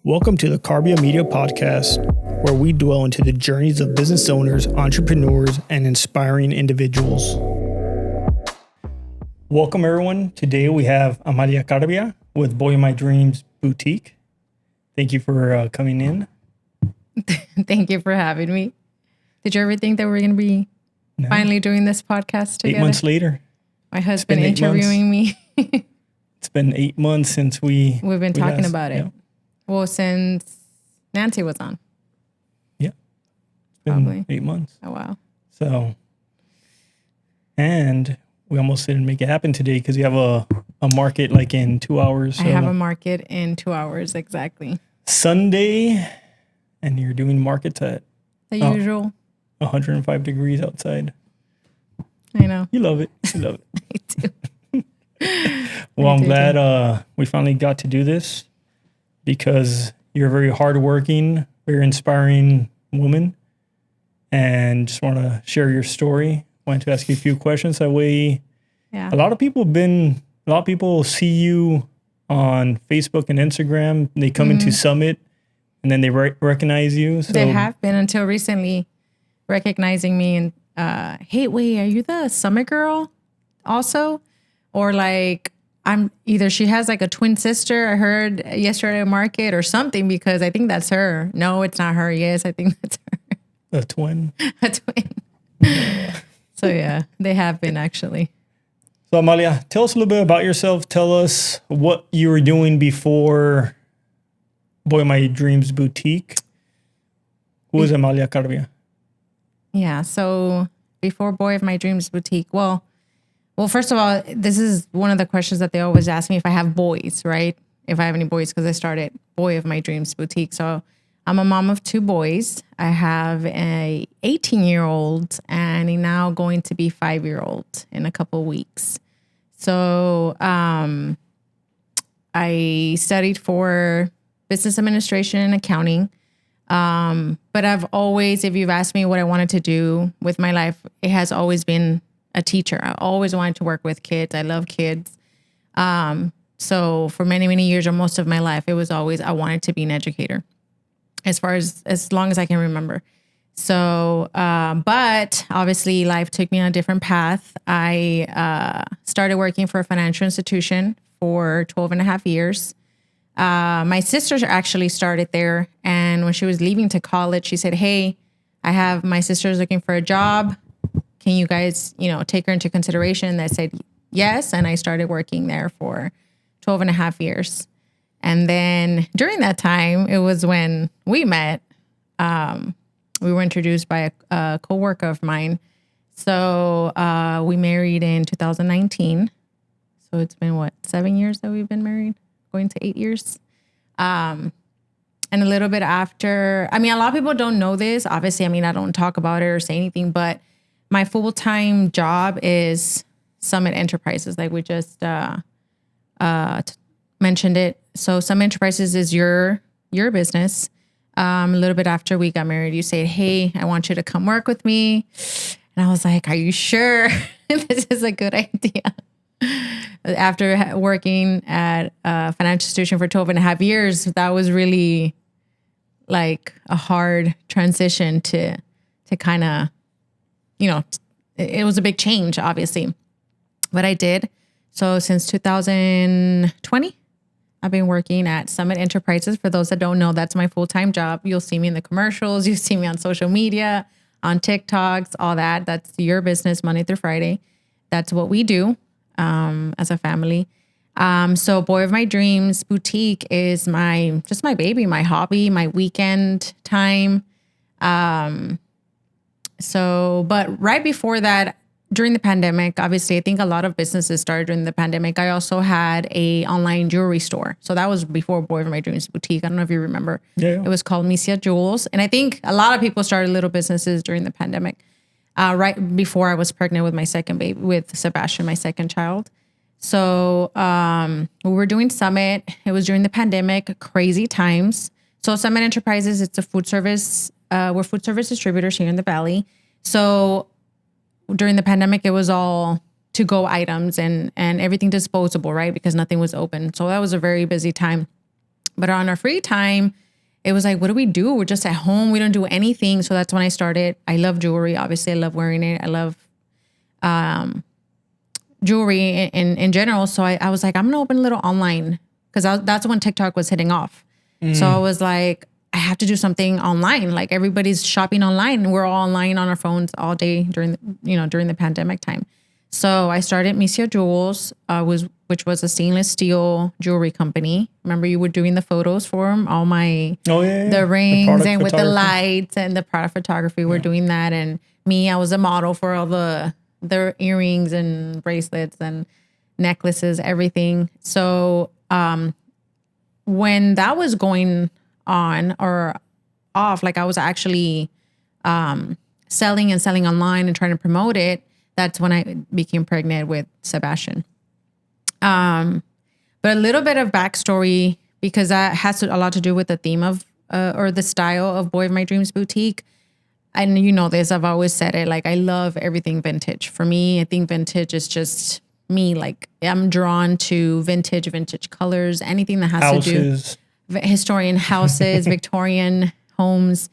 Welcome to the Carbia Media Podcast, where we dwell into the journeys of business owners, entrepreneurs, and inspiring individuals. Welcome, everyone. Today we have Amalia Carbia with Boy of My Dreams Boutique. Thank you for coming in. Thank you for having me. Did you ever think that we're going to be finally doing this podcast together? 8 months later. My husband interviewing me. It's been 8 months since we've been talking about it. Yeah. Well, since Nancy was on. Yeah. It's been Probably 8 months. Oh, wow. So, and we almost didn't make it happen today because we have a market like in 2 hours. So I have a market in 2 hours, exactly. Sunday, and you're doing markets at The usual. 105 degrees outside. I know. You love it. You love it. I do. Well, I'm glad we finally got to do this because you're a very hardworking, very inspiring woman, and just want to share your story. Wanted to ask you a few questions. That way, a lot of people see you on Facebook and Instagram. They come into Summit, and then they recognize you. So They have been until recently recognizing me and, hey, wait, are you the Summit girl also? Or like, she has like a twin sister. I heard yesterday at market or something because I think that's her. No, it's not her. Yes, I think that's her. a twin. A twin. So yeah, they have been actually. So Amalia, tell us a little bit about yourself. Tell us what you were doing before Boy of My Dreams Boutique. Who is Amalia Carbia? Yeah, so before Boy of My Dreams Boutique, well, first of all, this is one of the questions that they always ask me if I have boys, right? If I have any boys, because I started Boy of My Dreams Boutique. So I'm a mom of 2 boys. I have a 18-year-old and a now going to be 5-year-old in a couple weeks. So I studied for business administration and accounting. But I've always, if you've asked me what I wanted to do with my life, it has always been a teacher. I always wanted to work with kids. I love kids. So for many, many years or most of my life, it was always, I wanted to be an educator as long as I can remember. So, but obviously life took me on a different path. I, started working for a financial institution for 12 and a half years. My sister actually started there. And when she was leaving to college, she said, hey, my sister's looking for a job. Can you guys, take her into consideration? And I said, yes. And I started working there for 12 and a half years. And then during that time, it was when we met. We were introduced by a coworker of mine. So we married in 2019. So it's been 7 years that we've been married, going to 8 years. And a little bit after, a lot of people don't know this. Obviously, I don't talk about it or say anything, but my full-time job is Summit Enterprises. Like we just mentioned it. So Summit Enterprises is your business. A little bit after we got married, you said, hey, I want you to come work with me. And I was like, are you sure this is a good idea? After working at a financial institution for 12 and a half years, that was really like a hard transition to kind of, it was a big change, obviously, but I did. So since 2020, I've been working at Summit Enterprises. For those that don't know, that's my full-time job. You'll see me in the commercials. You see me on social media, on TikToks, all that. That's your business, Monday through Friday. That's what we do as a family. So Boy of My Dreams Boutique is my baby, my hobby, my weekend time. But right before that, during the pandemic, obviously, I think a lot of businesses started during the pandemic. I also had a online jewelry store. So that was before Boy of My Dreams Boutique. I don't know if you remember. Yeah. It was called Misia Jewels. And I think a lot of people started little businesses during the pandemic, right before I was pregnant with my second baby, with Sebastian, my second child. So we were doing Summit. It was during the pandemic, crazy times. So Summit Enterprises, it's a food service. We're food service distributors here in the Valley. So during the pandemic, it was all to-go items and everything disposable, right? Because nothing was open. So that was a very busy time. But on our free time, it was like, what do we do? We're just at home. We don't do anything. So that's when I started. I love jewelry. Obviously, I love wearing it. I love jewelry in general. So I was like, I'm going to open a little online because that's when TikTok was hitting off. So I was like, I have to do something online. Like everybody's shopping online. We're all online on our phones all day during the pandemic time. So I started Misia Jewels, which was a stainless steel jewelry company. Remember, you were doing the photos for them, all my the rings and with the lights and the product photography. We're doing that, and me, I was a model for all their earrings and bracelets and necklaces, everything. So when that was going on or off, like I was actually selling online and trying to promote it. That's when I became pregnant with Sebastian. But a little bit of backstory, because that has a lot to do with the theme of, or the style of Boy of My Dreams Boutique. And you know this, I've always said it, like I love everything vintage. For me, I think vintage is just me. Like I'm drawn to vintage colors, anything that has to do historian houses, Victorian homes.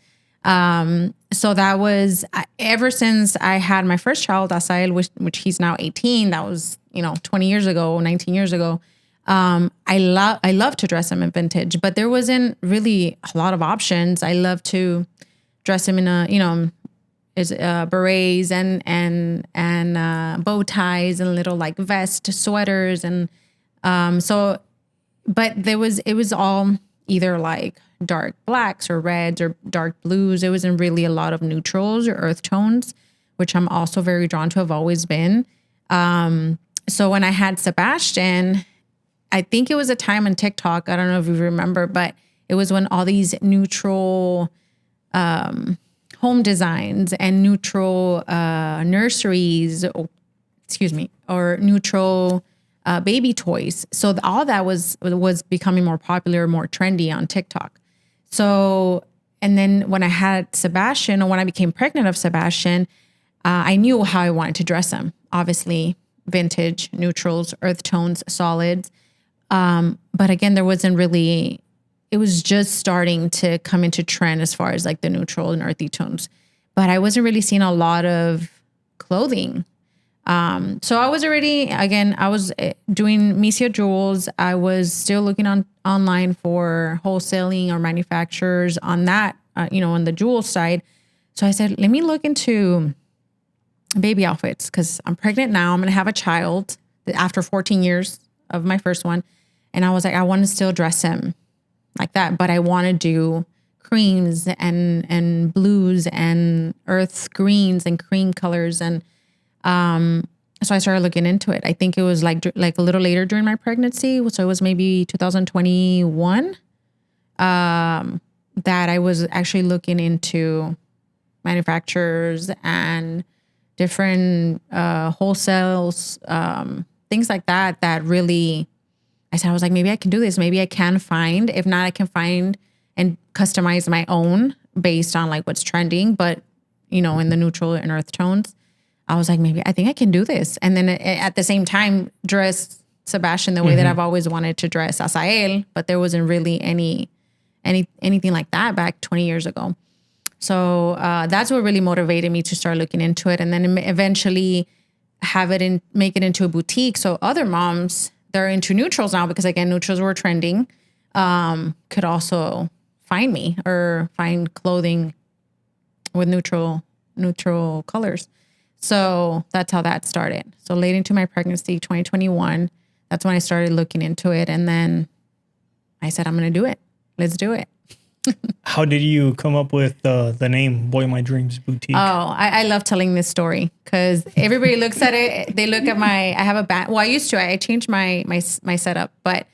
So that was ever since I had my first child, Asael, which he's now 18. That was, 20 years ago, 19 years ago. I love to dress him in vintage, but there wasn't really a lot of options. I love to dress him in berets and bow ties and little like vest sweaters. And, but it was all either like dark blacks or reds or dark blues. It wasn't really a lot of neutrals or earth tones, which I'm also very drawn to, have always been. So when I had Sebastian, I think it was a time on TikTok, I don't know if you remember, but it was when all these neutral home designs and neutral nurseries, or neutral baby toys. So all that was becoming more popular, more trendy on TikTok. So, and then when I had Sebastian, or when I became pregnant of Sebastian, I knew how I wanted to dress him. Obviously, vintage, neutrals, earth tones, solids. But again, there wasn't really, it was just starting to come into trend as far as like the neutral and earthy tones. But I wasn't really seeing a lot of clothing. So I was already, again, I was doing Misia Jewels. I was still looking online for wholesaling or manufacturers on that, on the jewel side. So I said, let me look into baby outfits because I'm pregnant now. I'm going to have a child after 14 years of my first one. And I was like, I want to still dress him like that, but I want to do creams and blues and earth greens and cream colors. And so I started looking into it. I think it was like a little later during my pregnancy. So it was maybe 2021 that I was actually looking into manufacturers and different wholesales, things like that really, I said, I was like, maybe I can do this. Maybe I can find, if not, I can find and customize my own based on like what's trending, but in the neutral and earth tones. I was like, maybe I think I can do this. And then at the same time, dress Sebastian the way that I've always wanted to dress Asael, but there wasn't really anything like that back 20 years ago. So that's what really motivated me to start looking into it. And then eventually make it into a boutique. So other moms, they're into neutrals now because again, neutrals were trending, could also find me or find clothing with neutral colors. So that's how that started. So late into my pregnancy, 2021, that's when I started looking into it. And then I said, I'm going to do it. Let's do it. How did you come up with the name Boy of My Dreams Boutique? Oh, I love telling this story because everybody looks at it. They look at I have a band. Well, I used to. I changed my setup. But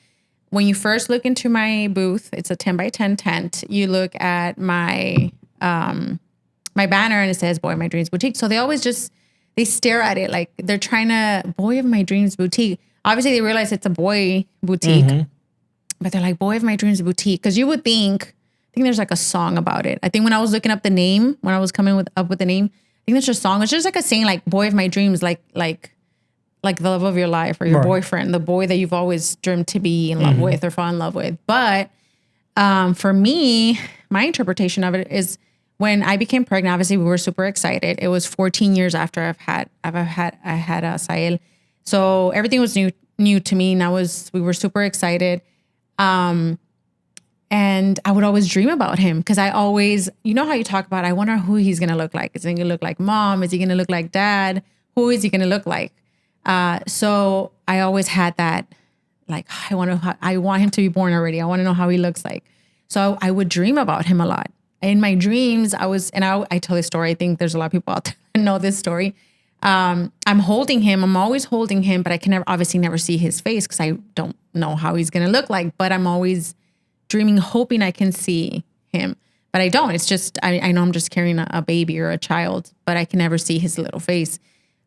when you first look into my booth, it's a 10 by 10 tent. You look at my banner and it says Boy of My Dreams Boutique. So they always they stare at it like they're trying to, Boy of My Dreams Boutique. Obviously, they realize it's a boy boutique, but they're like, Boy of My Dreams Boutique. Because you would think, I think there's like a song about it. I think when I was looking up the name, when I was coming up with the name, I think there's just a song. It's just like a saying like Boy of My Dreams, like the love of your life or your boyfriend, the boy that you've always dreamed to be in love with or fall in love with. But For me, my interpretation of it is when I became pregnant, obviously we were super excited. It was 14 years after I had Sael. So everything was new to me. And we were super excited. And I would always dream about him because I always, you know how you talk about, I wonder who he's going to look like. Is he going to look like mom? Is he going to look like dad? Who is he going to look like? So I always had that, like, I want him to be born already. I want to know how he looks like. So I would dream about him a lot. In my dreams, I tell this story. I think there's a lot of people out there that know this story. I'm holding him. I'm always holding him, but I can obviously never see his face because I don't know how he's going to look like, but I'm always dreaming, hoping I can see him, but I don't. It's just, I know I'm just carrying a baby or a child, but I can never see his little face.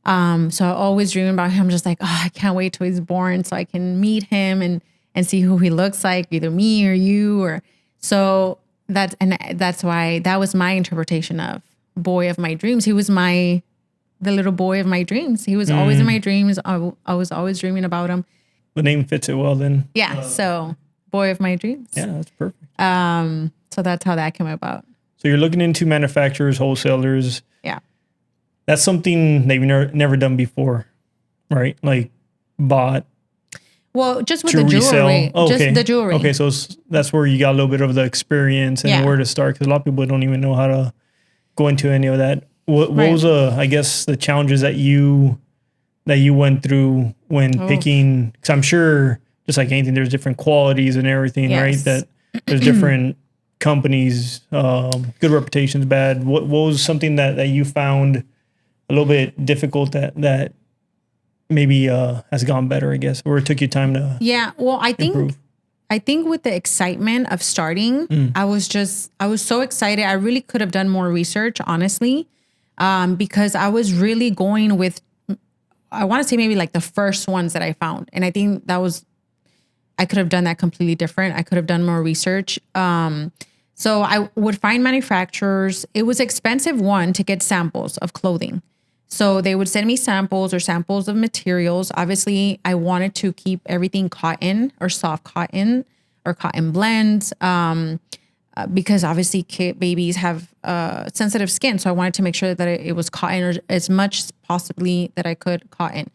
So I always dream about him. I'm just like, oh, I can't wait till he's born so I can meet him and see who he looks like, either me or you, or so that's why that was my interpretation of boy of my dreams. He was the little boy of my dreams. He was always in my dreams. I was always dreaming about him. The name fits it well then. Yeah. So boy of my dreams. Yeah, that's perfect. So that's how that came about. So you're looking into manufacturers, wholesalers. Yeah. That's something that you've never done before, right? Like bought. Well, just with to the jewelry. resell. Oh, okay. Just the jewelry. Okay, so that's where you got a little bit of the experience and where to start, because a lot of people don't even know how to go into any of that. What was I guess the challenges that you went through when picking? Because I'm sure, just like anything, there's different qualities and everything, right? That there's different companies, good reputations, bad. What was something that you found a little bit difficult that maybe has gone better, I guess, or it took you time to well, I improve? think with the excitement of starting, I was so excited. I really could have done more research, honestly, because I was really going with, I want to say maybe like the first ones that I found. And I think I could have done that completely different. I could have done more research. So I would find manufacturers. It was expensive, to get samples of clothing. So they would send me samples of materials. Obviously, I wanted to keep everything cotton or soft cotton or cotton blends because obviously babies have sensitive skin. So I wanted to make sure that it was cotton, or as much as possibly that I could cotton.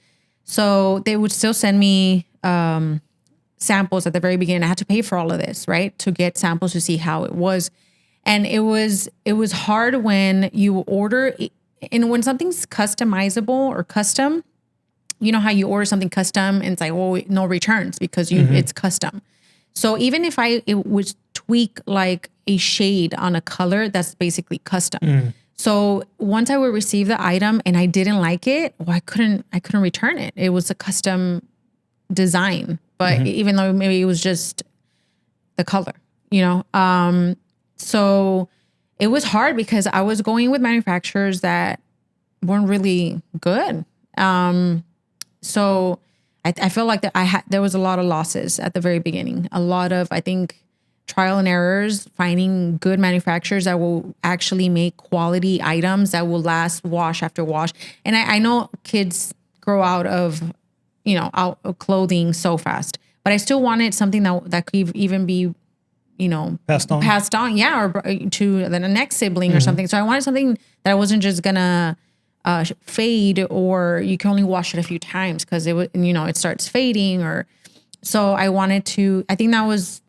So they would still send me samples at the very beginning. I had to pay for all of this, right? To get samples to see how it was. And it was hard when you order, and when something's customizable or custom, you know how you order something custom and it's like, well, no returns because it's custom. So even if it would tweak like a shade on a color, that's basically custom. So once I would receive the item and I didn't like it, well, I couldn't return it. It was a custom design, but even though maybe it was just the color, so it was hard because I was going with manufacturers that weren't really good. So I feel like there was a lot of losses at the very beginning. A lot of, I think, trial and errors, finding good manufacturers that will actually make quality items that will last wash after wash. And I know kids grow out of clothing so fast, but I still wanted something that could even be, passed on, or to the next sibling or something. So I wanted something that wasn't just gonna fade, or you can only wash it a few times because it starts fading, or so I wanted to. I think that was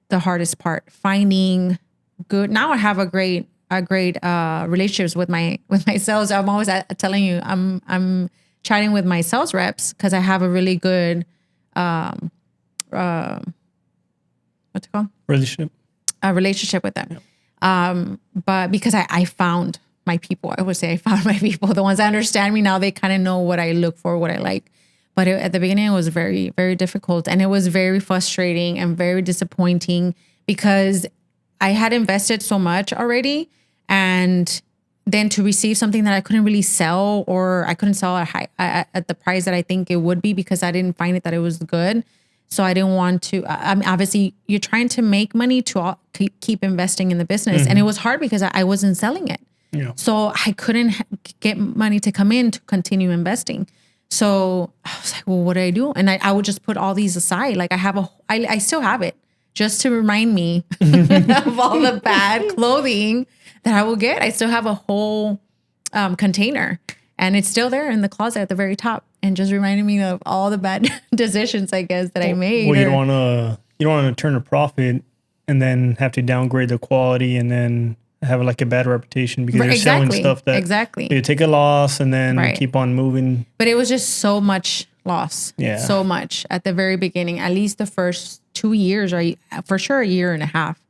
the hardest part, finding good. Now I have a great relationships with my sales. I'm always telling you, I'm chatting with my sales reps because I have a really good what's it called? A relationship with them. Yep. But because I found my people, I would say I found my people, the ones that understand me now, they kind of know what I look for, what I like. But at the beginning, it was very, very difficult. And it was very frustrating and very disappointing because I had invested so much already. And then to receive something that I couldn't really sell, or I couldn't sell at the price that I think it would be because I didn't find that it was good. So I didn't want to, obviously you're trying to make money to keep investing in the business. And it was hard because I wasn't selling it. Yeah. So I couldn't get money to come in to continue investing. So I was like, well, what do I do? And I would just put all these aside. Like I still have it just to remind me of all the bad clothing that I will get. I still have a whole container, and it's still there in the closet at the very top, and just reminding me of all the bad decisions, I guess, that I made. Well, you don't want to turn a profit and then have to downgrade the quality and then have like a bad reputation because you're selling stuff that you take a loss and then keep on moving. But it was just so much loss. Yeah. So much at the very beginning, at least the first 2 years, or for sure a year and a half.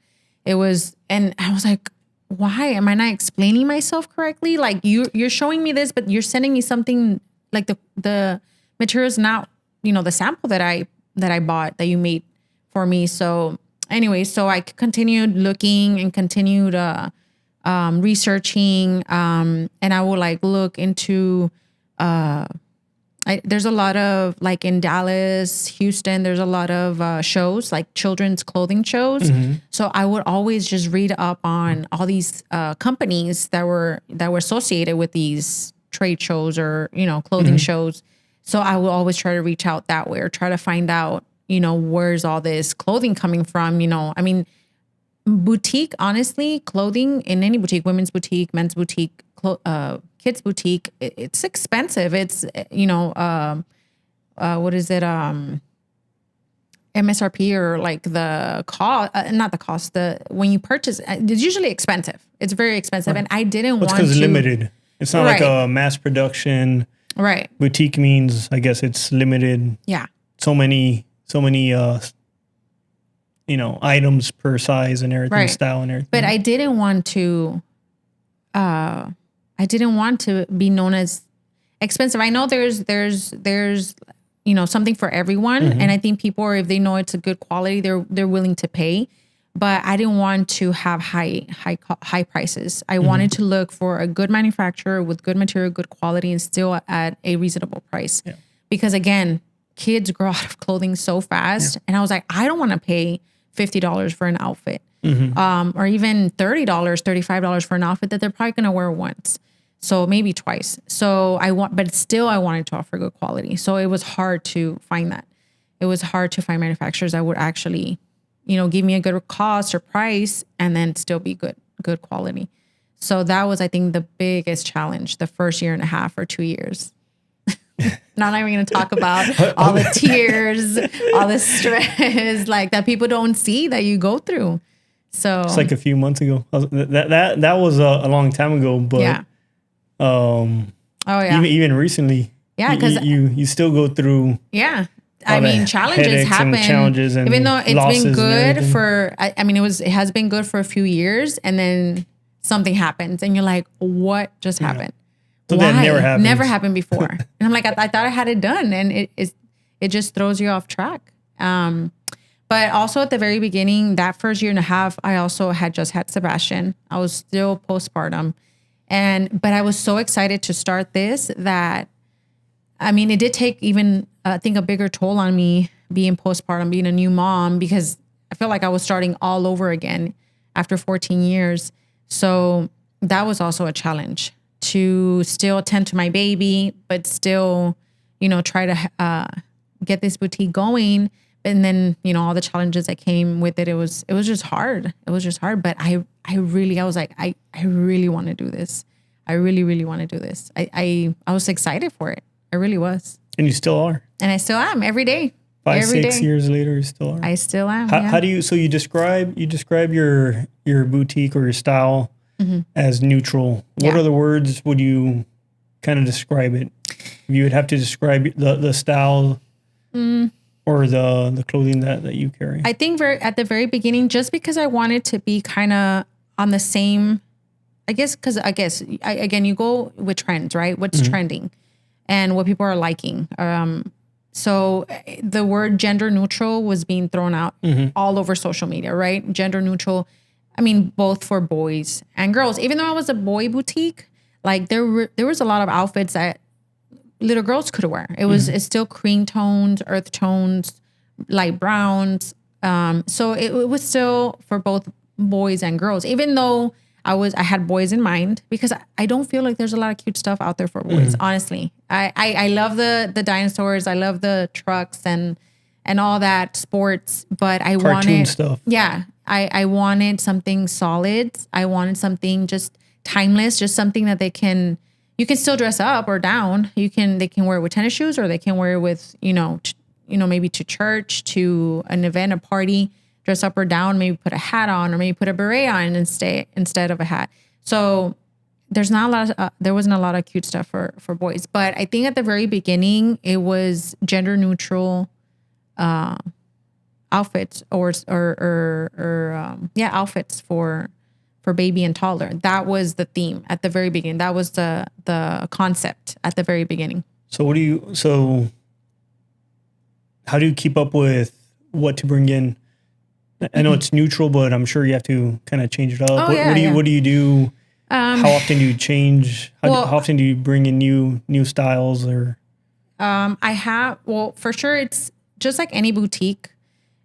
It was, and I was like, why am I not explaining myself correctly? Like you're showing me this, but you're sending me something like the materials, not, the sample that I bought that you made for me. So anyway, so I continued looking and continued researching, and I would like look into, there's a lot of, like in Dallas, Houston, there's a lot of shows, like children's clothing shows. Mm-hmm. So I would always just read up on all these companies that were associated with these trade shows or, clothing shows. So I would always try to reach out that way or try to find out, where's all this clothing coming from? I mean, boutique, honestly, clothing in any boutique, women's boutique, men's boutique, kids boutique, it's expensive. It's, what is it? MSRP or like the cost, not the cost, when you purchase, it's usually expensive. It's very expensive. Right. And I didn't want to. It's because limited. It's not like a mass production. Right. Boutique means, I guess it's limited. Yeah. So many, items per size and everything, style and everything. But I didn't want to, be known as expensive. I know there's something for everyone. Mm-hmm. And I think people, if they know it's a good quality, they're willing to pay. But I didn't want to have high prices. I wanted to look for a good manufacturer with good material, good quality, and still at a reasonable price. Yeah. Because again, kids grow out of clothing so fast. Yeah. And I was like, I don't want to pay $50 for an outfit, or even $30, $35 for an outfit that they're probably going to wear once. So maybe twice. So but still I wanted to offer good quality. So it was hard to find that. It was hard to find manufacturers that would actually, give me a good cost or price and then still be good quality. So that was, I think, the biggest challenge the first year and a half or 2 years. Not even going to talk about all the tears, all the stress, like that people don't see that you go through. So it's like a few months ago. That was a long time ago, but yeah. Even recently, because you still go through. Yeah. I mean, challenges happen. And even though it's been good for, it has been good for a few years, and then something happens, and you're like, "What just happened?" So that never happened before, and I'm like, I thought I had it done, and it just throws you off track. But also at the very beginning, that first year and a half, I also had just had Sebastian. I was still postpartum, but I was so excited to start this that. It did take even, I think, a bigger toll on me being postpartum, being a new mom, because I felt like I was starting all over again after 14 years. So that was also a challenge to still attend to my baby, but still, try to get this boutique going. And then, all the challenges that came with it, it was just hard. It was just hard. But I was like, I really want to do this. I really, really want to do this. I was excited for it. I really was. And you still are. And I still am every day. 6 years later, you still are. I still am. How do you, so you describe your boutique or your style as neutral. What other words would you kind of describe it? If you would have to describe the style or the clothing that you carry. I think at the very beginning, just because I wanted to be kind of on the same, again, you go with trends, right? What's trending and what people are liking. So the word gender neutral was being thrown out all over social media, right? Gender neutral. Both for boys and girls. Even though I was a boy boutique, like there was a lot of outfits that little girls could wear. It's still cream tones, earth tones, light browns. So it was still for both boys and girls. Even though I had boys in mind, because I don't feel like there's a lot of cute stuff out there for boys. Honestly, I love the dinosaurs. I love the trucks and and all that sports, but I Cartoon wanted stuff. Yeah, I wanted something solid. I wanted something just timeless, just something that you can still dress up or down. They can wear it with tennis shoes, or they can wear it with, maybe to church, to an event, a party, dress up or down, maybe put a hat on, or maybe put a beret on instead of a hat. So there wasn't a lot of cute stuff for boys, but I think at the very beginning it was gender neutral outfits outfits for baby and toddler. That was the theme at the very beginning. That was the concept at the very beginning. So how do you keep up with what to bring in? I know it's neutral, but I'm sure you have to kind of change it up. What do you do? How often do you change? How often do you bring in new styles? Or for sure, it's just like any boutique.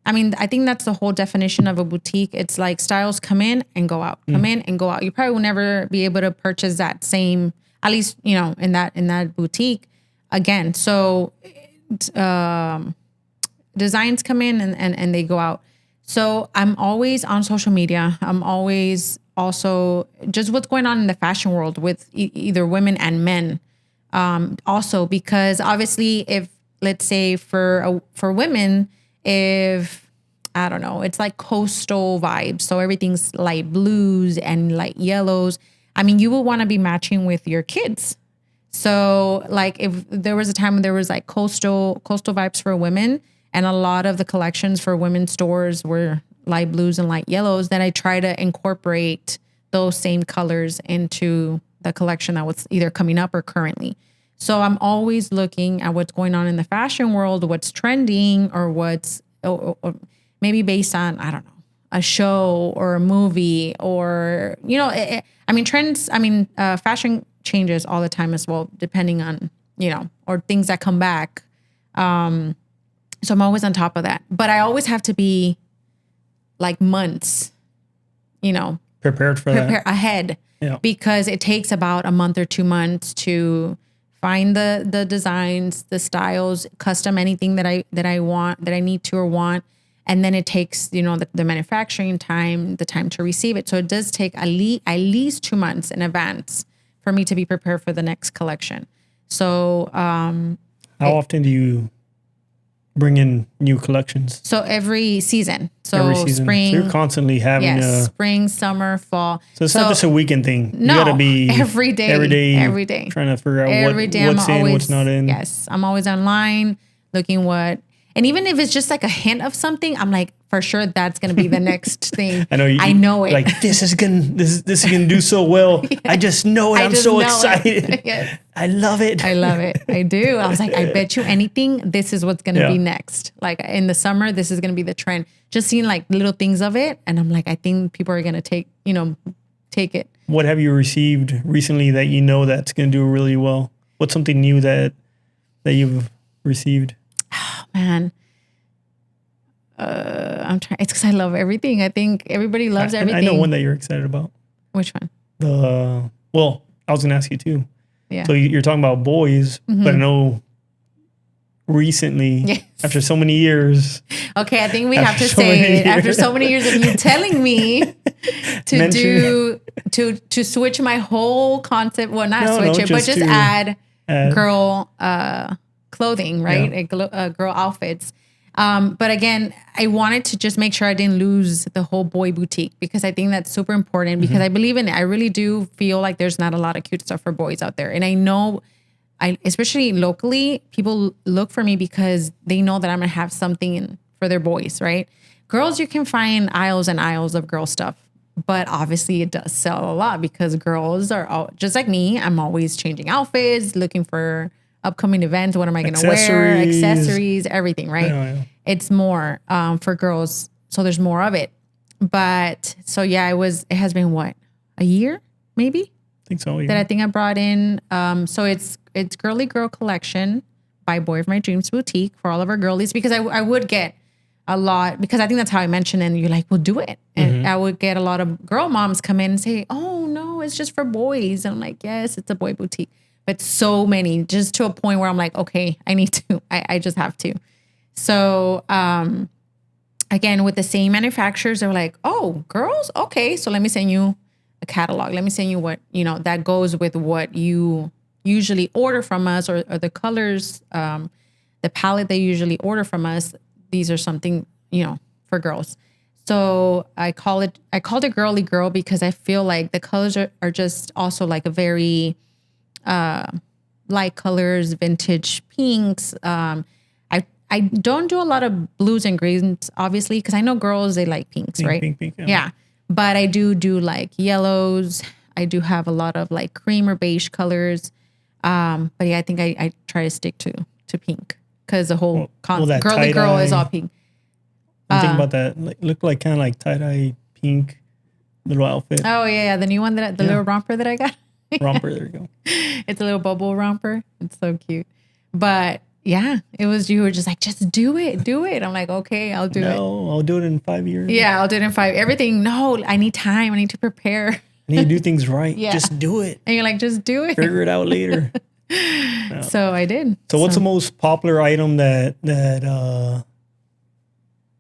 I mean, I think that's the whole definition of a boutique. It's like styles come in and go out, come in and go out. You probably will never be able to purchase that same, at least, in that boutique again. So designs come in and they go out. So I'm always on social media. I'm always also just what's going on in the fashion world with either women and men. Also, because obviously, if let's say for women, if I don't know, it's like coastal vibes. So everything's light blues and light yellows. I mean, you will want to be matching with your kids. So like if there was a time when there was like coastal vibes for women, and a lot of the collections for women's stores were light blues and light yellows, then I try to incorporate those same colors into the collection that was either coming up or currently. So I'm always looking at what's going on in the fashion world, what's trending, or what's or maybe based on, I don't know, a show or a movie, or, trends. Fashion changes all the time as well, depending on, or things that come back. So I'm always on top of that, but I always have to be like months, prepared for that ahead, because it takes about a month or 2 months to find the designs, the styles, custom anything that I want, that I need to or want. And then it takes, the manufacturing time, the time to receive it. So it does take at least 2 months in advance for me to be prepared for the next collection. So, how often do you bring in new collections? So every season. So spring. So you're constantly having spring, summer, fall. So it's not just a weekend thing. No, you gotta be every day. Trying to figure out what's in, what's not in. Yes. I'm always online looking and even if it's just like a hint of something, I'm like, for sure that's gonna be the next thing. I know it. Like this is gonna do so well. Yeah. I just know it. I'm so excited. Yes. I love it. I do. I was like, I bet you anything, this is what's gonna be next. Like in the summer, this is gonna be the trend. Just seeing like little things of it, and I'm like, I think people are gonna take it. What have you received recently that that's gonna do really well? What's something new that you've received? Oh man. I'm trying. It's because I love everything. I think everybody loves everything. I know one that you're excited about. Which one? I was gonna ask you too. Yeah. So you're talking about boys, but I know recently, after so many years. Okay, I think we have to say it. After so many years of you telling me to switch my whole concept. Well, not switch it, but just add girl clothing, right? Yeah. Girl outfits. But again, I wanted to just make sure I didn't lose the whole boy boutique, because I think that's super important, because I believe in it. I really do feel like there's not a lot of cute stuff for boys out there. And I know, especially locally, people look for me because they know that I'm going to have something for their boys, right? Girls, you can find aisles and aisles of girl stuff, but obviously it does sell a lot because girls are all, just like me. I'm always changing outfits, looking for upcoming events. What am I going to wear? Accessories, everything, right? Yeah. It's more for girls. So there's more of it. But so yeah, it has been what? A year, maybe? I think so. Yeah. That I think I brought in. So it's Girly Girl Collection by Boy of My Dreams Boutique for all of our girlies, because I would get a lot, because I think that's how I mentioned, and you're like, well, do it. And I would get a lot of girl moms come in and say, oh no, it's just for boys. And I'm like, yes, it's a boy boutique. But so many, just to a point where I'm like, okay, I need to, I just have to. So, again, with the same manufacturers, they were like, oh, girls? Okay. So let me send you a catalog. Let me send you what, that goes with what you usually order from us, or the colors, the palette they usually order from us. These are something, for girls. So I called it Girly Girl because I feel like the colors are just also like a very light colors, vintage pinks. I don't do a lot of blues and greens, obviously, because I know girls, they like pinks, right? Pink. Yeah. But I do like yellows. I do have a lot of like cream or beige colors. But yeah, I think I try to stick to pink because the whole that Girly Girl is all pink. I'm thinking about that. Like, look like kind of like tie-dye pink little outfit. Oh yeah, the new one the little romper that I got. Romper, there you go. It's a little bubble romper. It's so cute. But yeah, you were just like, just do it. I'm like, okay, I'll do it. No, I'll do it in 5 years. Yeah, I'll do it in 5. Everything. No, I need time. I need to prepare. I need to do things right. Yeah. Just do it. And you're like, just do it. Figure it out later. So I did. So what's the most popular item that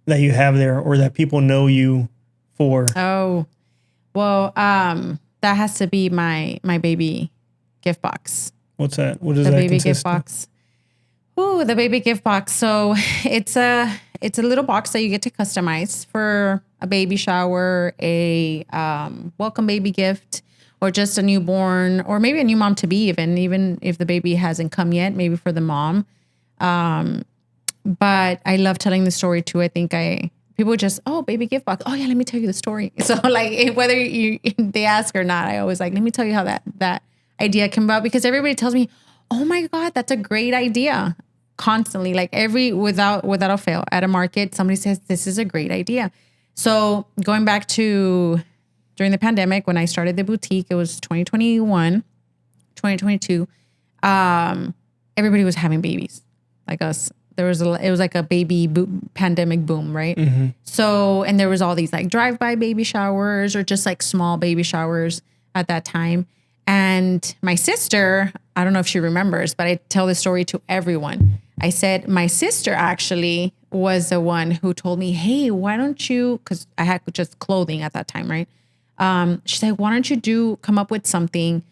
you have there, or that people know you for? Oh, well, that has to be my baby gift box. What's that? What does the that baby consist gift box? Ooh, the baby gift box. So it's a little box that you get to customize for a baby shower, a welcome baby gift, or just a newborn, or maybe a new mom to be, even if the baby hasn't come yet, maybe for the mom. But I love telling the story too. I think people just, oh, baby gift box. Oh yeah, let me tell you the story. So like whether they ask or not, I always like, let me tell you how that idea came about, because everybody tells me, oh my God, that's a great idea. Constantly, like without a fail at a market, somebody says, this is a great idea. So going back to during the pandemic, when I started the boutique, it was 2021, 2022. Everybody was having babies like us. It was like a baby pandemic boom, right? Mm-hmm. So, and there was all these like drive-by baby showers, or just like small baby showers at that time. And my sister, I don't know if she remembers, but I tell this story to everyone. I said, my sister actually was the one who told me, hey, why don't you, because I had just clothing at that time, right? She said, why don't you come up with something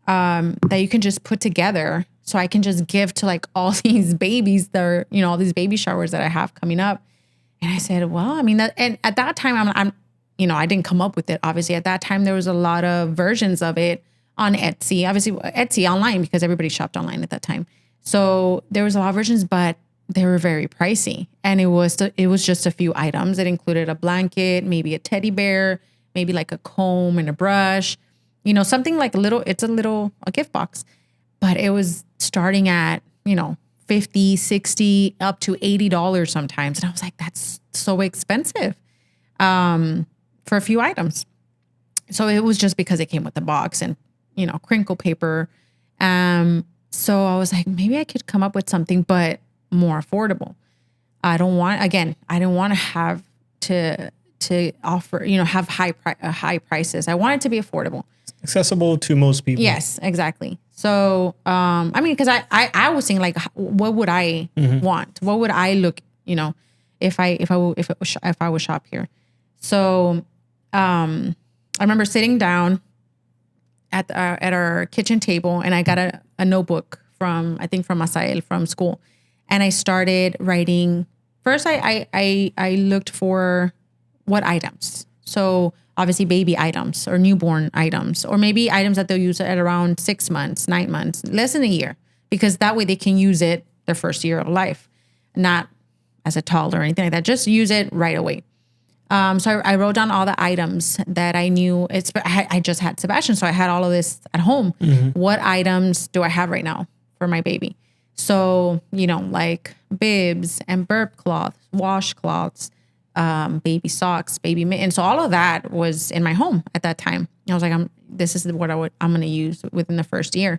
that you can just put together, so I can just give to like all these babies that are, all these baby showers that I have coming up. And I said, well, I mean, and at that time, I'm I didn't come up with it. Obviously, at that time, there was a lot of versions of it on Etsy, obviously Etsy online, because everybody shopped online at that time. So there was a lot of versions, but they were very pricey. And it was just a few items. It included a blanket, maybe a teddy bear, maybe like a comb and a brush, something like a gift box. But it was starting at, $50, $60, up to $80 sometimes. And I was like, that's so expensive for a few items. So it was just because it came with the box and, crinkle paper. So I was like, maybe I could come up with something, but more affordable. I didn't want to have to offer, have high prices. I want it to be affordable. Accessible to most people. Yes, exactly. So, because I was thinking like, what would I want? What would I look, if I would shop here? So, I remember sitting down at our kitchen table, and I got a notebook from Asael from school, and I started writing. First, I looked for what items. So obviously baby items or newborn items, or maybe items that they'll use at around 6 months, 9 months, less than a year, because that way they can use it their first year of life, not as a toddler or anything like that. Just use it right away. So I wrote down all the items that I knew. I just had Sebastian, so I had all of this at home. Mm-hmm. What items do I have right now for my baby? So, like bibs and burp cloths, washcloths, baby socks, baby mittens. So all of that was in my home at that time. I was like, this is what I'm going to use within the first year.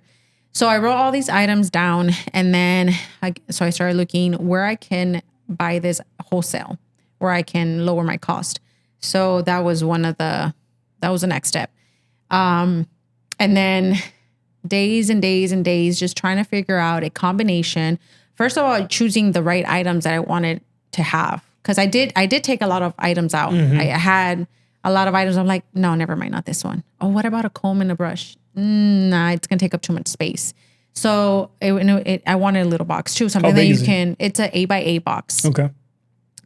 So I wrote all these items down, and then I started looking where I can buy this wholesale, where I can lower my cost. So that was the next step. And then days and days and days, just trying to figure out a combination first of all, choosing the right items that I wanted to have. Cause I did take a lot of items out. I had a lot of items. I'm like, no, never mind. Not this one. Oh, what about a comb and a brush? Nah, it's going to take up too much space. So I wanted a little box too. Something that you can, it's an 8x8 box. Okay.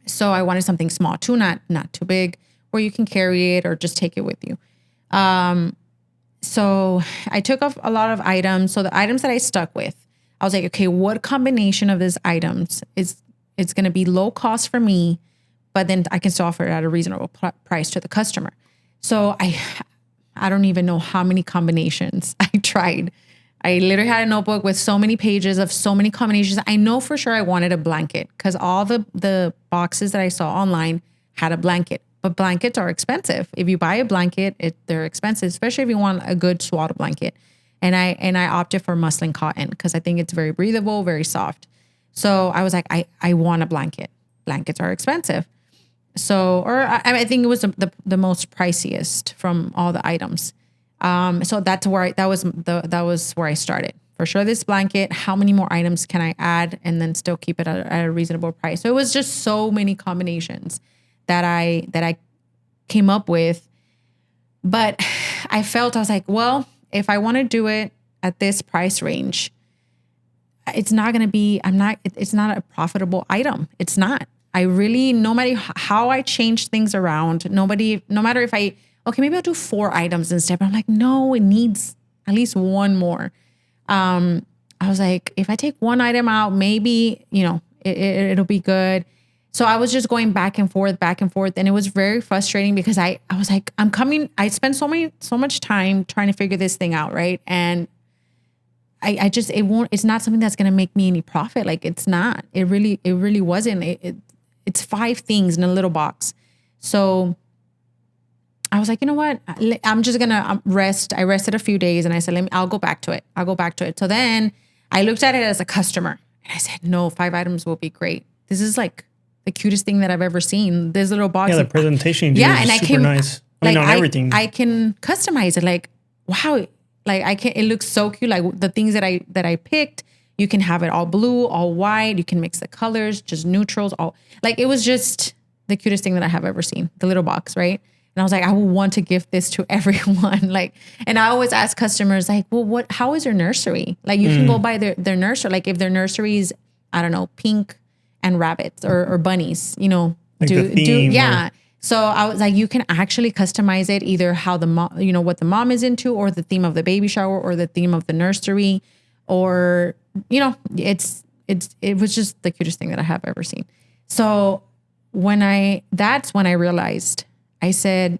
So I wanted something small too, not too big, where you can carry it or just take it with you. So I took off a lot of items. So the items that I stuck with, I was like, okay, what combination of these items is it's going to be low cost for me, but then I can still offer it at a reasonable price to the customer. So I don't even know how many combinations I tried. I literally had a notebook with so many pages of so many combinations. I know for sure I wanted a blanket because all the boxes that I saw online had a blanket. But blankets are expensive. If you buy a blanket, they're expensive, especially if you want a good swaddle blanket. And I opted for muslin cotton because I think it's very breathable, very soft. So I was like, I want a blanket. Blankets are expensive. So, or I think it was the most priciest from all the items. So that's where that was where I started. For sure, this blanket. How many more items can I add and then still keep it at a reasonable price? So it was just so many combinations that I came up with. But I was like, well, if I want to do it at this price range, it's not going to be, it's not a profitable item. It's not. I really, no matter how I change things around, no matter if okay, maybe I'll do 4 items instead. But I'm like, no, it needs at least one more. I was like, if I take one item out, maybe, it'll be good. So I was just going back and forth. And it was very frustrating because I was like, I spent so much time trying to figure this thing out. Right. And it's not something that's going to make me any profit. Like it's not, it really wasn't. It's 5 things in a little box. So I was like, you know what? I'm just going to rest. I rested a few days and I said, I'll go back to it. So then I looked at it as a customer and I said, no, 5 items will be great. This is like the cutest thing that I've ever seen. This little box. Yeah, the presentation is super nice. Like, on everything. I can customize it. Like, wow. Like it looks so cute. Like the things that I picked, you can have it all blue, all white. You can mix the colors, just neutrals, it was just the cutest thing that I have ever seen. The little box, right? And I was like, I would want to gift this to everyone. And I always ask customers like, well, how is your nursery? Like you can go by their nursery. Like if their nursery is, I don't know, pink and rabbits or bunnies, yeah. So I was like, you can actually customize it either how the mom, what the mom is into, or the theme of the baby shower, or the theme of the nursery, or, it was just the cutest thing that I have ever seen. So that's when I realized, I said,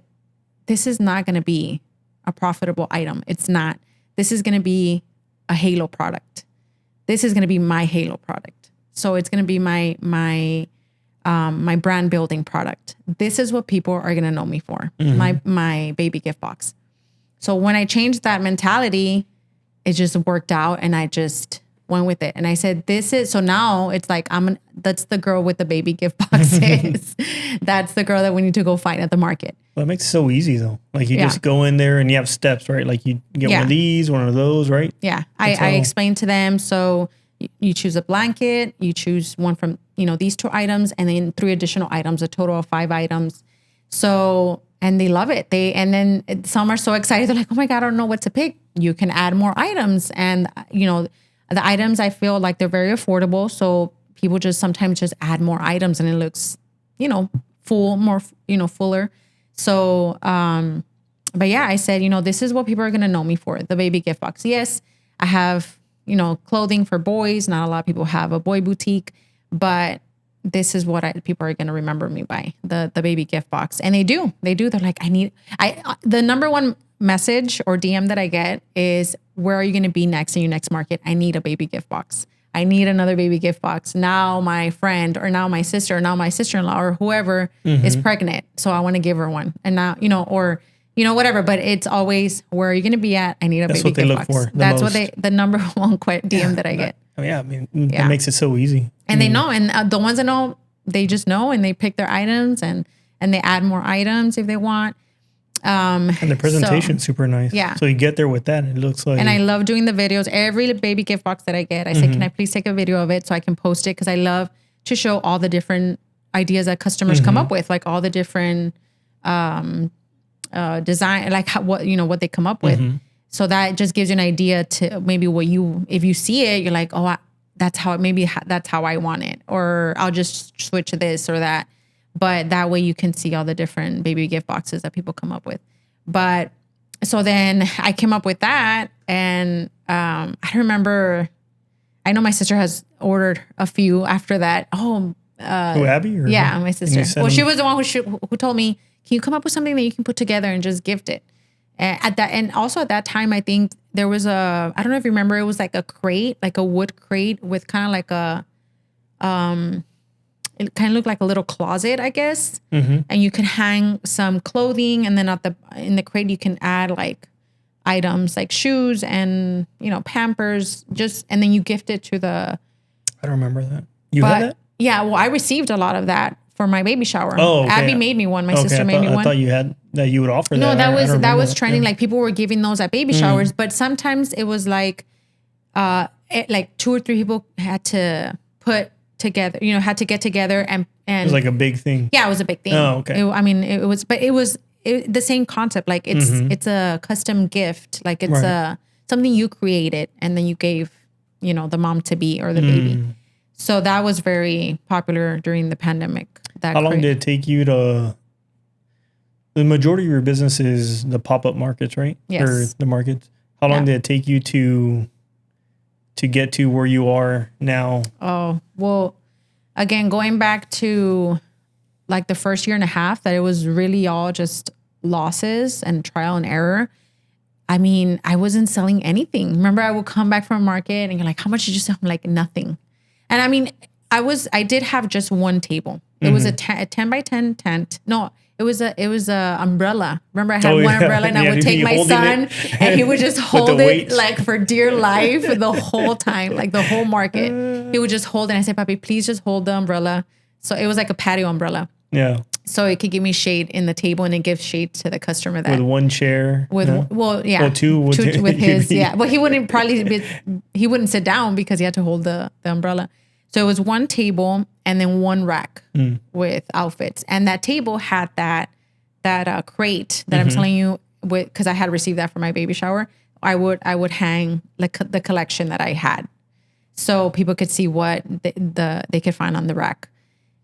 this is not going to be a profitable item. It's not. This is going to be a Halo product. This is going to be my Halo product. So it's going to be my brand building product. This is what people are going to know me for. My baby gift box. So when I changed that mentality, it just worked out and I just went with it. And I said, so now it's like, that's the girl with the baby gift boxes. That's the girl that we need to go find at the market. Well, it makes it so easy though. Like you just go in there and you have steps, right? Like you get one of these, one of those, right? Yeah. I explained to them. So you choose a blanket, you choose one from, these 2 items, and then 3 additional items, a total of 5 items. So, and they love it. And then some are so excited. They're like, oh my God, I don't know what to pick. You can add more items. And, the items, I feel like they're very affordable. So people just sometimes just add more items and it looks, full, more, fuller. So, but yeah, I said, this is what people are going to know me for, the baby gift box. Yes, I have, clothing for boys. Not a lot of people have a boy boutique, but this is what people are going to remember me by, the baby gift box. And they do. They're like, the number one message or DM that I get is, where are you going to be next in your next market? I need a baby gift box. I need another baby gift box. Now my friend, or now my sister, or now my sister-in-law, or whoever is pregnant. So I want to give her one. And now, or, whatever, but it's always, where are you going to be at? I need a baby gift box. That's what the number one DM that I get. That makes it so easy. And they know, and the ones that know, they just know, and they pick their items and they add more items if they want. And the presentation's super nice. Yeah. So you get there with that, and it looks like. And I love doing the videos. Every baby gift box that I get, I say, can I please take a video of it so I can post it? Because I love to show all the different ideas that customers come up with, like all the different design, like what they come up with. So that just gives you an idea to maybe if you see it, you're like, oh, that's how I want it, or I'll just switch this or that. But that way you can see all the different baby gift boxes that people come up with. But so then I came up with that, and I remember, I know my sister has ordered a few after that. Oh, who, Abby? Or yeah, my sister. Well, she was the one who told me, can you come up with something that you can put together and just gift it? And also at that time, I think there was I don't know if you remember, it was like a crate, like a wood crate with kind of like it kind of looked like a little closet, I guess. And you can hang some clothing, and then in the crate you can add like items like shoes and Pampers, and then you gift it to the. I don't remember that. You had that? Yeah, well, I received a lot of that for my baby shower. Oh, okay. Abby made me one. My sister made me one. I thought you had that. You would offer that. No, that was trending. Like people were giving those at baby showers, but sometimes it was like, like 2 or 3 people had to put together. Had to get together and it was like a big thing. Yeah, it was a big thing. Oh, okay. It was the same concept. Like it's a custom gift. Like it's something you created and then you gave, the mom to be or the baby. So that was very popular during the pandemic. How long did it take you to? The majority of your business is the pop-up markets, right? Yes. Or the markets. How long did it take you to get to where you are now? Oh, well, again, going back to like the first year and a half, that it was really all just losses and trial and error. I mean, I wasn't selling anything. Remember, I would come back from a market and you're like, how much did you sell? I'm like, nothing. And I mean, I did have just one table. It was a 10 by 10 tent. No, it was a umbrella. Remember, I had one umbrella, and I would take my son and he would just hold it like for dear life the whole time, like the whole market. He would just hold it. And I said, Papi, please just hold the umbrella. So it was like a patio umbrella. Yeah. So it could give me shade in the table, and it gives shade to the customer. That with one chair. Two with his. Yeah. Well, he wouldn't sit down because he had to hold the umbrella. So it was one table and then one rack with outfits. And that table had that crate that I'm telling you, because I had received that for my baby shower. I would hang like the collection that I had, so people could see what they could find on the rack.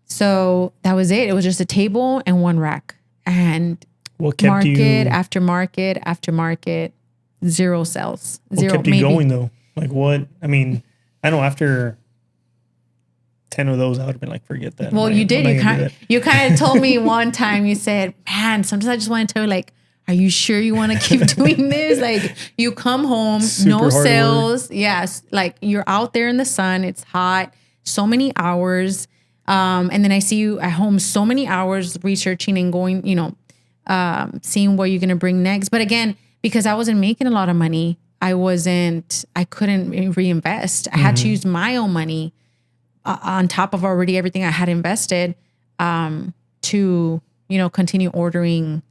So that was it. It was just a table and one rack, and what kept market after market after market, zero sales. What kept you going though? Like what? I mean, I know after 10 of those, I would have been like, forget that. Well, you did. You kind of told me one time, you said, man, sometimes I just want to tell you, like, are you sure you want to keep doing this? Like, you come home, no sales. Yes. Like, you're out there in the sun. It's hot. So many hours. And then I see you at home so many hours researching and going, seeing what you're going to bring next. But again, because I wasn't making a lot of money, I couldn't reinvest. I had to use my own money on top of already everything I had invested, to, continue ordering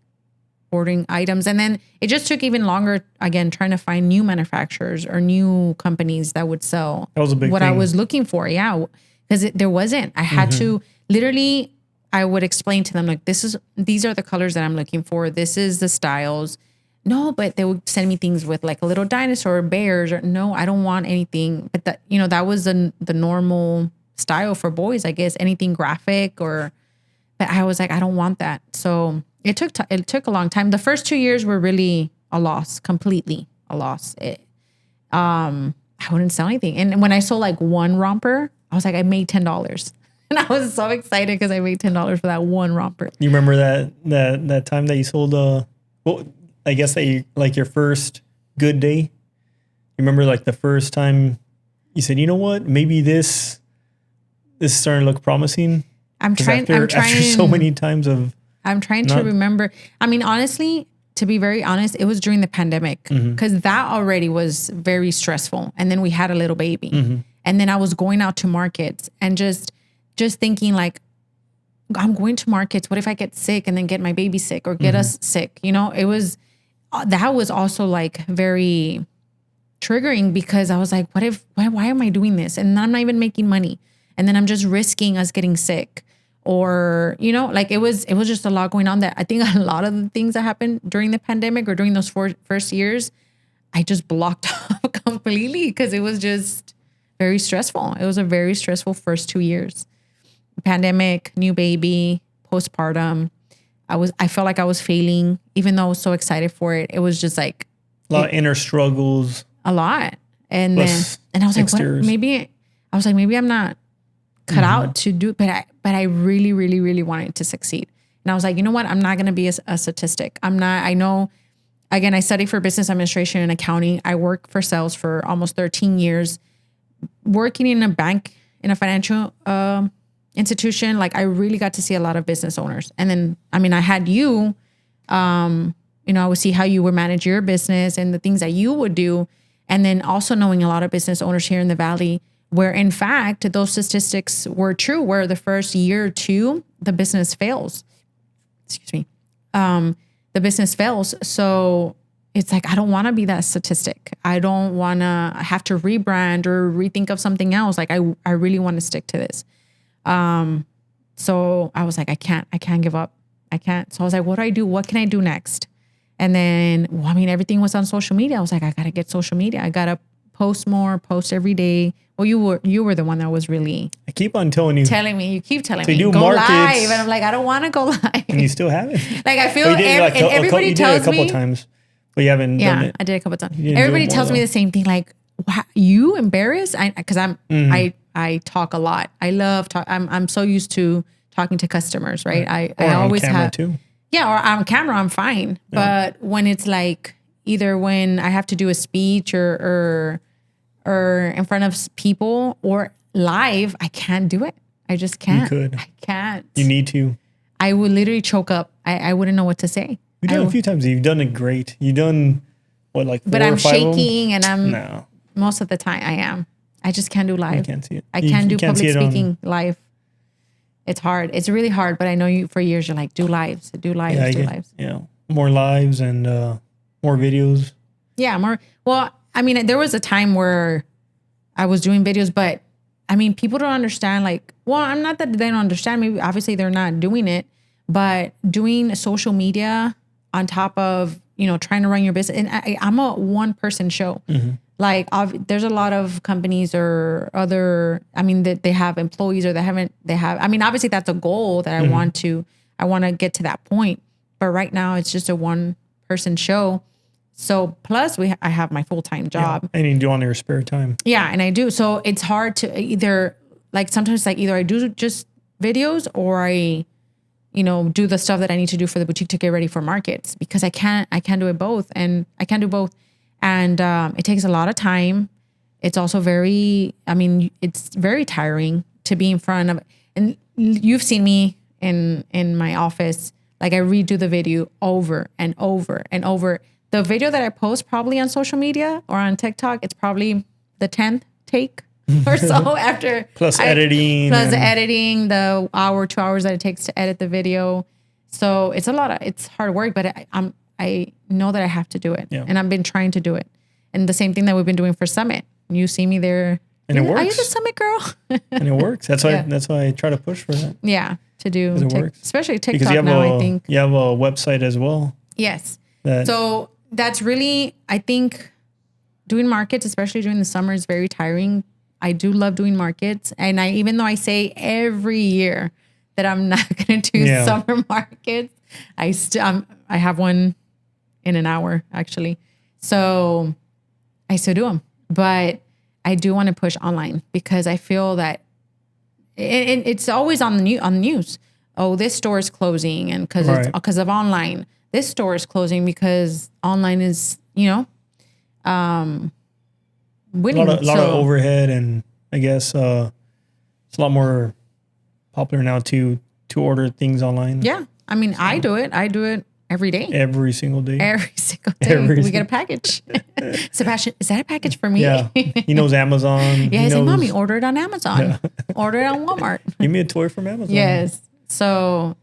items. And then it just took even longer, again, trying to find new manufacturers or new companies that would sell that was a big what thing. I was looking for. Yeah. Because there wasn't. I had to literally, I would explain to them, like, these are the colors that I'm looking for. This is the styles. No, but they would send me things with like a little dinosaur or bears, or no, I don't want anything. But that was the normal style for boys, I guess, anything graphic but I was like, I don't want that. So it took a long time. The first 2 years were really a loss, completely a loss. I wouldn't sell anything. And when I sold like one romper, I was like, I made $10. And I was so excited because I made $10 for that one romper. You remember that time that you sold, I guess that you, like your first good day? You remember like the first time you said, you know what, maybe this is starting to look promising? After so many times I'm trying to remember. I mean, honestly, to be very honest, it was during the pandemic, because that already was very stressful. And then we had a little baby. And then I was going out to markets and just thinking like, I'm going to markets. What if I get sick and then get my baby sick or get us sick? You know, it was, that was also like very triggering because I was like, why am I doing this? And I'm not even making money. And then I'm just risking us getting sick or, you know, like it was just a lot going on there. I think a lot of the things that happened during the pandemic or during those first years, I just blocked off completely because it was just very stressful. It was a very stressful first 2 years. Pandemic, new baby, postpartum. I felt like I was failing, even though I was so excited for it. It was just like a lot of inner struggles. A lot. And then, and I was like, maybe I'm not cut out to do, but I really, really, really wanted to succeed. And I was like, you know what? I'm not going to be a statistic. I know, again, I studied for business administration and accounting. I worked for sales for almost 13 years, working in a bank, in a financial, institution. Like I really got to see a lot of business owners. And then, I mean, I had you know, I would see how you would manage your business and the things that you would do. And then also knowing a lot of business owners here in the Valley where in fact, those statistics were true, where the first year or two, the business fails. Excuse me. The business fails. So it's like, I don't want to be that statistic. I don't want to have to rebrand or rethink of something else. Like I really want to stick to this. So I was like, I can't give up. I can't. So I was like, what do I do? What can I do next? And then, well, I mean, everything was on social media. I was like, I got to get social media. I got to post more, post every day. Well, you were the one that was really. I keep on telling you. You keep telling me. Do go markets, live. And I'm like, I don't want to go live. And you still haven't. Like, I feel everybody tells me. You did it a couple times, but you haven't done it. I did a couple times. Everybody tells me the same thing. Like, you embarrassed? Because I talk a lot. I love talk. I'm so used to talking to customers, right? I always have. Too. Yeah, or on camera, I'm fine. Yeah. But when it's like either when I have to do a speech or in front of people or live, I can't do it. I just can't. You could. I can't. You need to. I would literally choke up. I wouldn't know what to say. You've done it a few times. You've done it great. You've done what, like 4 but I'm or 5 shaking and I'm most of the time I am. I just can't do live. I can't see it. I can't do public speaking live. It's hard. It's really hard. But I know you for years. You're like, do lives. Yeah, more lives and more videos. Yeah, more. Well, I mean, there was a time where I was doing videos, but I mean, people don't understand. Like, well, I'm not that they don't understand. Maybe obviously they're not doing it, but doing social media on top of trying to run your business. And I'm a 1-person show. Mm-hmm. Like there's a lot of companies or other, I mean, that they have employees or I mean, obviously that's a goal that I want to get to that point. But right now it's just a 1-person show. So plus I have my full-time job. Yeah, and you do on your spare time. Yeah. And I do. So it's hard to either like, sometimes like either I do just videos or I, do the stuff that I need to do for the boutique to get ready for markets because I can't do it both and I can't do both. And it takes a lot of time. It's also it's very tiring to be in front of, and you've seen me in my office. Like I redo the video over and over and over. The video that I post probably on social media or on TikTok, it's probably the 10th take or so after. Plus editing, the hour, 2 hours that it takes to edit the video. So it's it's hard work, but I know that I have to do it. Yeah. And I've been trying to do it. And the same thing that we've been doing for Summit. You see me there. And it works. Are you the Summit girl? And it works. That's why I try to push for that. Yeah. To do, especially TikTok because I think. You have a website as well. Yes. So that's really, I think doing markets, especially during the summer, is very tiring. I do love doing markets. And even though I say every year that I'm not going to do summer markets, I have one in an hour actually. So I still do them, but I do want to push online because I feel that it's always on the news. Oh, this store is closing and because of online. This store is closing because online is, winning. A lot of overhead, and I guess it's a lot more popular now to order things online. Yeah. I mean, so. I do it every day. Every single day. We get a package. Sebastian, is that a package for me? Yeah. He knows Amazon. Yeah, he's like, Mommy, order it on Amazon. Yeah. Order it on Walmart. Give me a toy from Amazon. Yes. So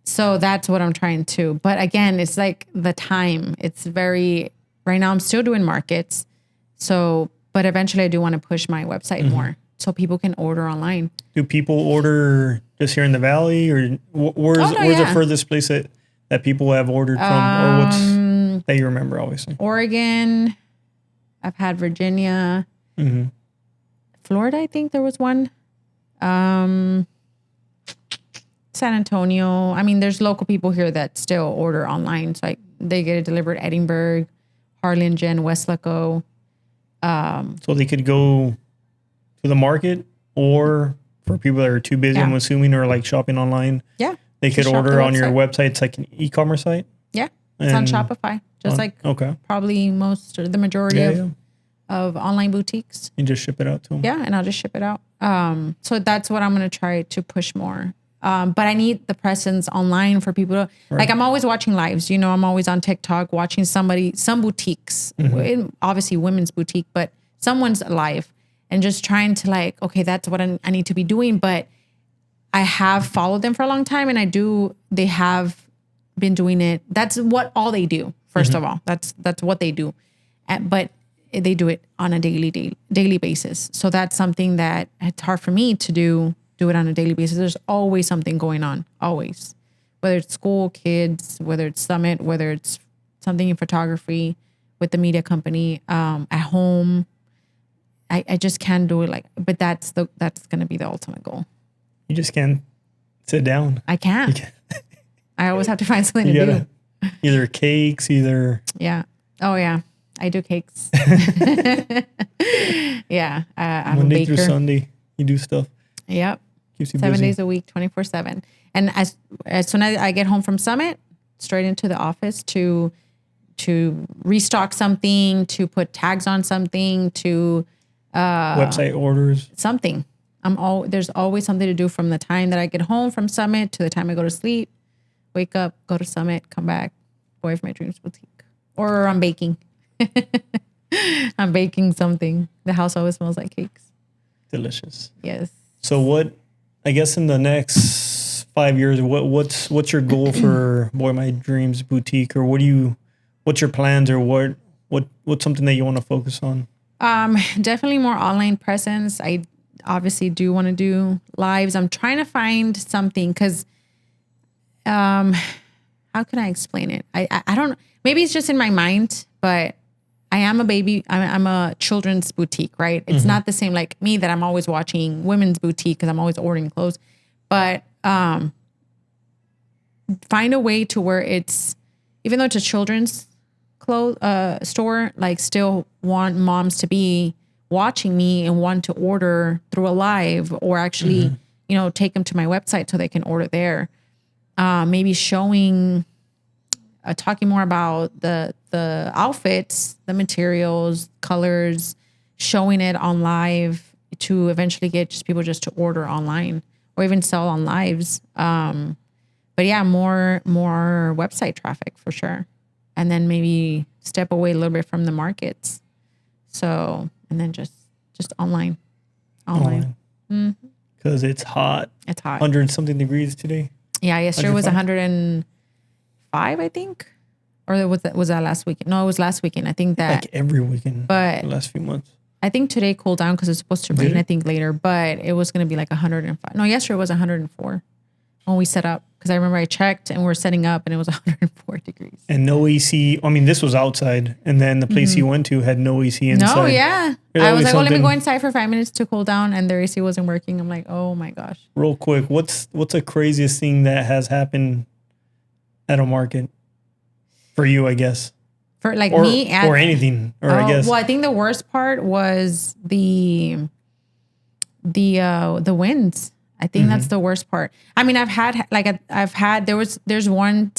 that's what I'm trying to. But again, it's like the time. It's very right now. I'm still doing markets. So, but eventually, I do want to push my website more so people can order online. Do people order just here in the valley, or where's the furthest place that people have ordered from, or what's that you remember? Obviously, Oregon. I've had Virginia, Florida. I think there was one. San Antonio. I mean, there's local people here that still order online. So they get it delivered Edinburgh, Harlingen, Westlaco. So they could go to the market, or for people that are too busy, I'm assuming, or like shopping online. Yeah. They could order on your website. It's like an e-commerce site. Yeah. It's on Shopify. Just probably most or the majority of online boutiques. You just ship it out to them. Yeah. And I'll just ship it out. So that's what I'm going to try to push more. But I need the presence online for people to, like, I'm always watching lives, I'm always on TikTok watching some boutiques, obviously women's boutique, but someone's live and just trying to like, okay, that's what I need to be doing. But I have followed them for a long time and they have been doing it. That's what all they do. First of all, that's what they do. But they do it on a daily basis. So that's something that it's hard for me to do it on a daily basis. There's always something going on, always. Whether it's school, kids, whether it's summit, whether it's something in photography with the media company, at home. I just can't do it but that's going to be the ultimate goal. You just can't sit down. I can't. I always have to find something to do. Either cakes, Yeah. Oh yeah. I do cakes. Yeah. I'm Monday a baker. through Sunday, you do stuff. Yep. Keeps you 7 busy. days a week, 24/7. And as soon as I get home from Summit, straight into the office to restock something, to put tags on something, to website orders. Something. There's always something to do from the time that I get home from Summit to the time I go to sleep, wake up, go to Summit, come back, Boy of My Dreams boutique. Or I'm baking. I'm baking something. The house always smells like cakes. Delicious. Yes. So what, I guess in the next 5 years, what's your goal for Boy My Dreams boutique, or what's your plans, or what's something that you want to focus on? Definitely more online presence. I obviously do want to do lives. I'm trying to find something because, how can I explain it? I don't, maybe it's just in my mind, but I am I'm a children's boutique, right? It's not the same like me that I'm always watching women's boutique because I'm always ordering clothes, but, find a way to where it's, even though it's a children's clothes store, like still want moms to be watching me and want to order through a live, or actually, take them to my website so they can order there. Maybe showing, talking more about the outfits, the materials, colors, showing it on live to eventually get just people just to order online or even sell on lives. But yeah, more website traffic for sure. And then maybe step away a little bit from the markets. So, and then just online. Because it's hot. It's hot. 100 something degrees today. Yeah, yesterday was 105, I think. Or was that last weekend? No, it was last weekend. I think that. Like every weekend. But the last few months. I think today cooled down because it's supposed to rain, I think, later. But it was going to be like 105. No, yesterday was 104 when we set up. Because I remember I checked and we were setting up and it was 104 degrees. And no AC. I mean, this was outside. And then the place you went to had no AC inside. No, yeah. I was like, well, let me go inside for 5 minutes to cool down. And their AC wasn't working. I'm like, oh my gosh. Real quick, what's the craziest thing that has happened at a market? For you, I guess. For like or, me? Or anything. Or I guess. Well, I think the worst part was the winds. I think that's the worst part. I mean, there's one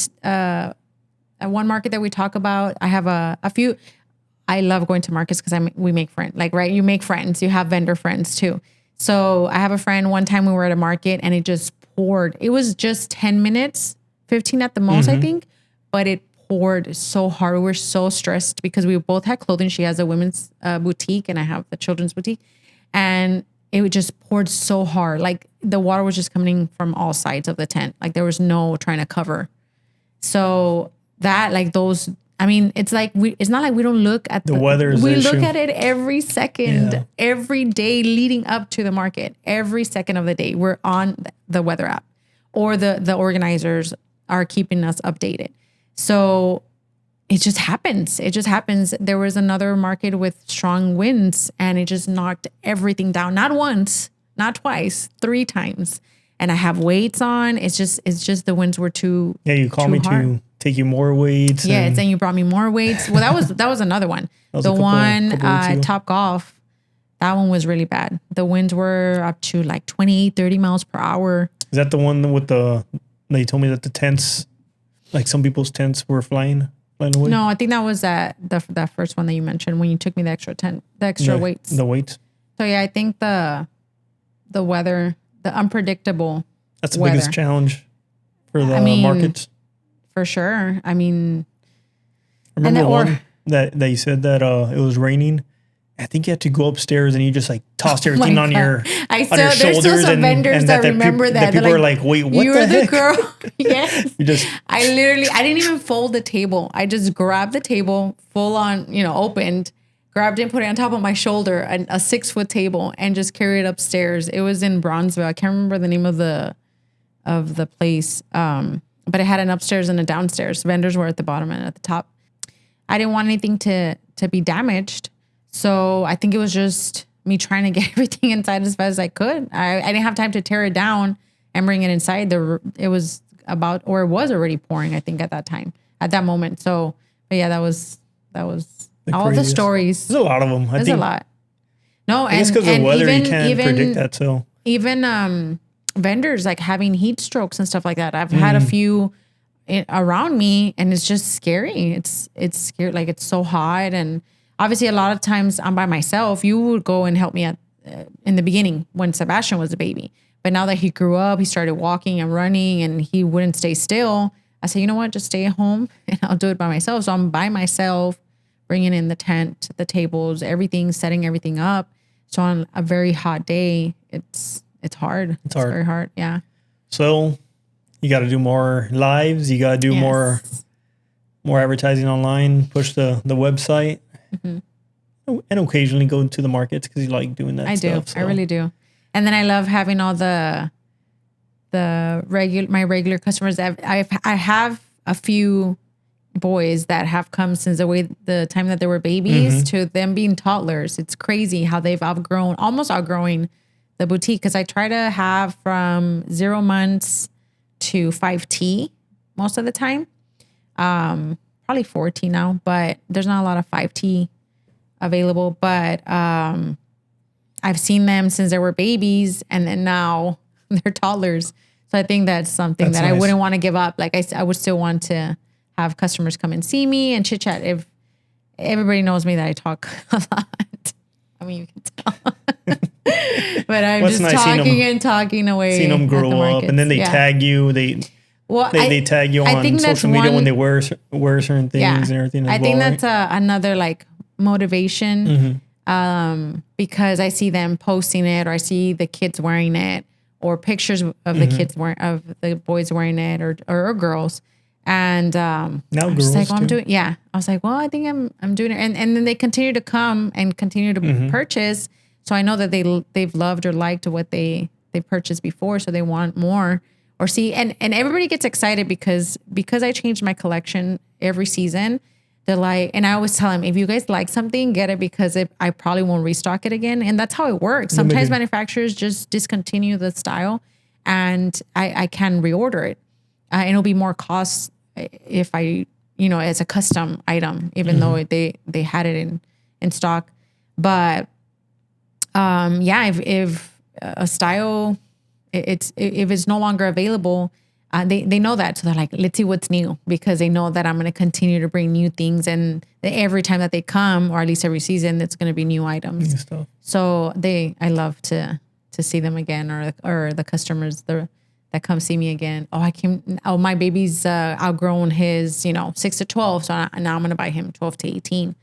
market that we talk about. I have a few. I love going to markets because we make friends. Like, right, you make friends. You have vendor friends too. So I have a friend. One time we were at a market and it just poured. It was just 10 minutes, 15 at the most, I think, but it poured so hard. We were so stressed because we both had clothing. She has a women's boutique and I have the children's boutique, and it just poured so hard. Like the water was just coming from all sides of the tent. Like there was no trying to cover. So that like those, I mean, it's like it's not like we don't look at the weather. We look at it every second, every day leading up to the market. Every second of the day, we're on the weather app, or the organizers are keeping us updated. So it just happens. It just happens. There was another market with strong winds, and it just knocked everything down. Not once, not twice, 3 times. And I have weights on. It's just the winds were too. Yeah, you called me to take you more weights. Yes, and you brought me more weights. Well, that was another one. The one at Top Golf, that one was really bad. The winds were up to like 28, 30 miles per hour. Is that the one with they told me that the tents, like some people's tents were flying away? No, I think that was that first one that you mentioned when you took me the extra weights. The weights. So yeah, I think the weather, the unpredictable. That's the biggest challenge for the markets. For sure. I mean, remember one that you said that it was raining. I think you had to go upstairs and you just like tossed everything on your shoulders. There's still some vendors that remember that. People are like, wait, what you're the heck? Girl. Yes. I didn't even fold the table. I just grabbed the table full on, opened, grabbed it and put it on top of my shoulder, a 6-foot table, and just carried it upstairs. It was in Bronzeville. I can't remember the name of the place. But it had an upstairs and a downstairs. Vendors were at the bottom and at the top. I didn't want anything to be damaged. So I think it was just me trying to get everything inside as fast as I could. I didn't have time to tear it down and bring it inside. It was already pouring, I think, at that moment. So, but yeah, that was all the stories. There's a lot of them. There's a lot. No, and because of the weather, you can't predict that. So even vendors like having heat strokes and stuff like that. I've had a few around me, and it's just scary. It's scary. Like it's so hot, and obviously a lot of times I'm by myself. You would go and help me in the beginning when Sebastian was a baby, but now that he grew up, he started walking and running, and he wouldn't stay still. I said, you know what, just stay at home and I'll do it by myself. So I'm by myself, bringing in the tent, the tables, everything, setting everything up. So on a very hot day, it's hard. It's very hard. Yeah. So you got to do more lives. You got to do more advertising online, push the website, and occasionally go to the markets because you like doing that. I do. I really do. And then I love having all my regular customers. I have a few boys that have come since the time that they were babies to them being toddlers. It's crazy how they've almost outgrowing the boutique, because I try to have from 0 months to 5T most of the time. Probably 4T now, but there's not a lot of 5T available. But I've seen them since they were babies, and then now they're toddlers. So I think that's something that nice. I wouldn't want to give up. Like I would still want to have customers come and see me and chit chat. If everybody knows me that I talk a lot. I mean, you can tell. But I'm just talking away. Seeing them grow up, and then they tag you. They tag you on social media when they wear certain things and everything. I think that's another like motivation, because I see them posting it, or I see the kids wearing it, or pictures of the kids of the boys wearing it, or girls. And now I'm just like, well, I'm doing. Yeah, I was like, well, I think I'm doing it, and then they continue to come and continue to purchase. So I know that they've loved or liked what they purchased before, so they want more or see. And everybody gets excited because I changed my collection every season. They're like, and I always tell them, if you guys like something, get it, because I probably won't restock it again. And that's how it works. Sometimes manufacturers just discontinue the style, and I can reorder it, and it'll be more cost if I, as a custom item, even though they had it in stock. But if a style, if it's no longer available, they know that. So they're like, let's see what's new, because they know that I'm going to continue to bring new things. And every time that they come, or at least every season, it's going to be new items. New stuff. So I love to see them again, or the customers that come see me again. My baby's outgrown his, 6 to 12. So now I'm going to buy him 12 to 18.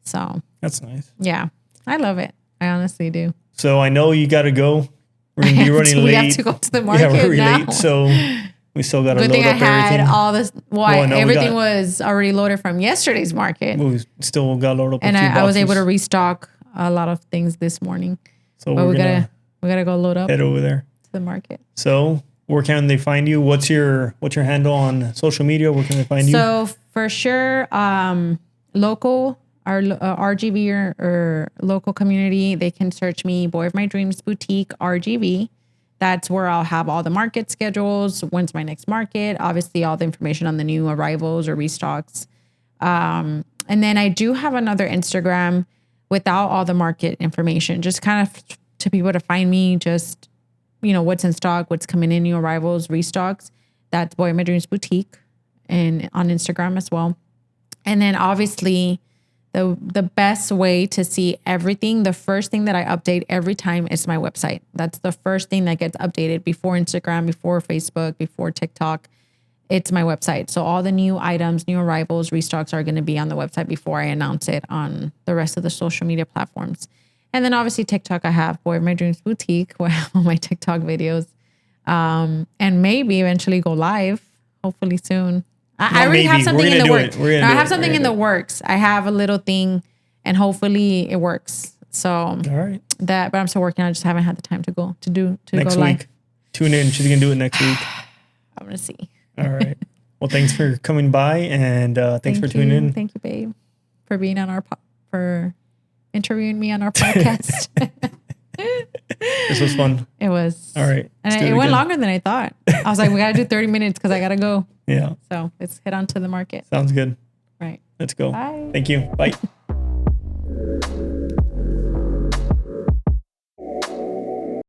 So that's nice. Yeah, I love it. I honestly do. So I know you got to go. We're going to be running late. We have to go to the market we're now. late. So we still got to Good load thing I up had everything. all this. Well, Well, no, we everything got- was already loaded from yesterday's market. We still got to load up And a few I was able to boxes. restock a lot of things this morning. So But we're we going to gotta go load up head over there. to the market. So where can they find you? What's your handle on social media? Where can they find you? So for sure, local, our RGV or local community, they can search me, Boy of My Dreams Boutique RGV. That's where I'll have all the market schedules. When's my next market? Obviously, all the information on the new arrivals or restocks. And then I do have another Instagram without all the market information, just kind of to people to find me, just, you know, what's in stock, what's coming in, new arrivals, restocks. That's Boy of My Dreams Boutique, and on Instagram as well. And then obviously the best way to see everything, the first thing that I update every time is my website. That's the first thing that gets updated before Instagram, before Facebook, before TikTok. It's my website. So all the new items, new arrivals, restocks are going to be on the website before I announce it on the rest of the social media platforms. And then obviously TikTok, I have Boy of My Dreams Boutique, where I have all my TikTok videos. And maybe eventually go live, hopefully soon. I already have something in the works. I have something in the works. I have a little thing, and hopefully it works. So All right. but I'm still working on it. I just haven't had the time to go Next go live. week. Tune in. She's going to do it next week. I'm gonna see. All right. Well, thanks for coming by, and thanks for tuning in. Thank you, babe, for being on for interviewing me on our podcast. This was fun. It was. All right. And let's do it went again. longer than I thought. I was like, we got to do 30 minutes because I got to go. Yeah. So let's head on to the market. Sounds good. Right. Let's go. Bye. Thank you. Bye.